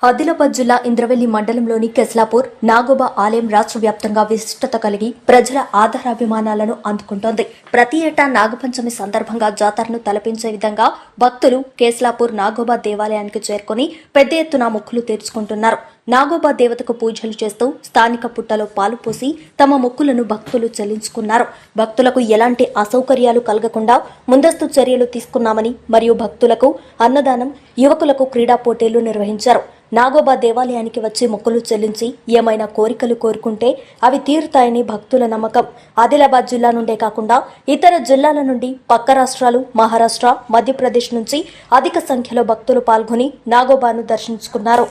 ఆదిలాబాద్ జిల్లా ఇంద్రవెల్లి మండలంలోని కెస్లాపూర్ నాగోబా ఆలయం రాష్ట్ర వ్యాప్తంగా విశిష్టత కలిగి ప్రజల ఆదరాభిమానాలను అందుకుంటోంది. ప్రతి ఏటా నాగపంచమి సందర్భంగా జాతరను తలపించే విధంగా భక్తులు కేస్లాపూర్ నాగోబా దేవాలయానికి చేరుకుని పెద్ద ఎత్తున మొక్కులు తీర్చుకుంటున్నారు. నాగోబా దేవతకు పూజలు చేస్తూ స్థానిక పుట్టలో పాలు పోసి తమ మొక్కులను భక్తులు చెల్లించుకున్నారు. భక్తులకు ఎలాంటి అసౌకర్యాలు కలగకుండా ముందస్తు చర్యలు తీసుకున్నామని మరియు భక్తులకు అన్నదానం, యువకులకు క్రీడా పోటీలు నిర్వహించారు. నాగోబా దేవాలయానికి వచ్చి మొక్కులు చెల్లించి ఏమైనా కోరికలు కోరుకుంటే అవి తీరుతాయని భక్తుల నమ్మకం. ఆదిలాబాద్ జిల్లా నుండే కాకుండా ఇతర జిల్లాల నుండి పక్క రాష్ట్రాలు, మహారాష్ట్ర, మధ్యప్రదేశ్ నుంచి అధిక సంఖ్యలో భక్తులు పాల్గొని నాగోబాను దర్శించుకున్నారు.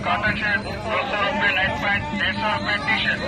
कॉटन शर्ट 200 रुपये, नाइट पैंट 150 रुपये, टी शर्ट।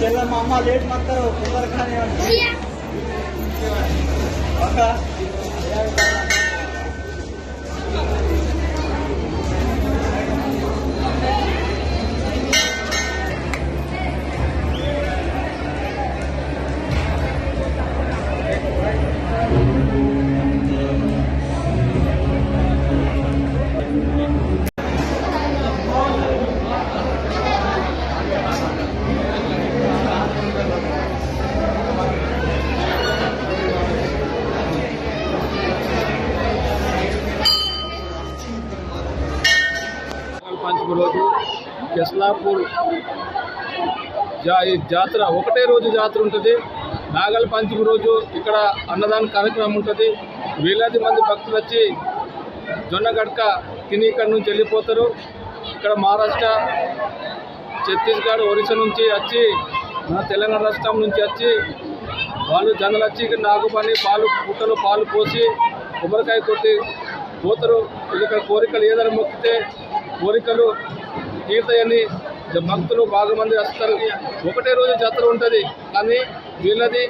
चलो मामा लेट मत करो, ऊपर खाने రోజు కెస్లాపూర్ జాతర ఒకటే రోజు జాతర ఉంటుంది. నాగల పంచమి రోజు ఇక్కడ అన్నదాన కార్యక్రమం ఉంటుంది. వేలాది మంది భక్తులు వచ్చి జొన్నగడ్క తిని ఇక్కడ నుంచి వెళ్ళిపోతారు. ఇక్కడ మహారాష్ట్ర, ఛత్తీస్గఢ్, ఒరిస్సా నుంచి వచ్చి మన తెలంగాణ రాష్ట్రం నుంచి వచ్చి వాళ్ళు జనాలు వచ్చి ఇక్కడ నాగుపని పుట్టలో పాలు పోసి కొబ్బరికాయ కొట్టి పోతారు. ఇక్కడ కోరికలు ఏదైనా మొక్కితే కోరికలు తీర్థయని భక్తులు బాగా మంది వస్తారు. ఒకటే రోజు జాతర ఉంటుంది. కానీ వీళ్ళది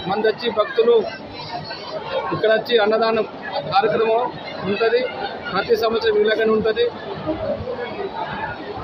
మంది వచ్చి భక్తులు ఇక్కడ వచ్చి అన్నదానం కార్యక్రమం ఉంటుంది. ప్రతి సంవత్సరం వీళ్ళగానే ఉంటుంది.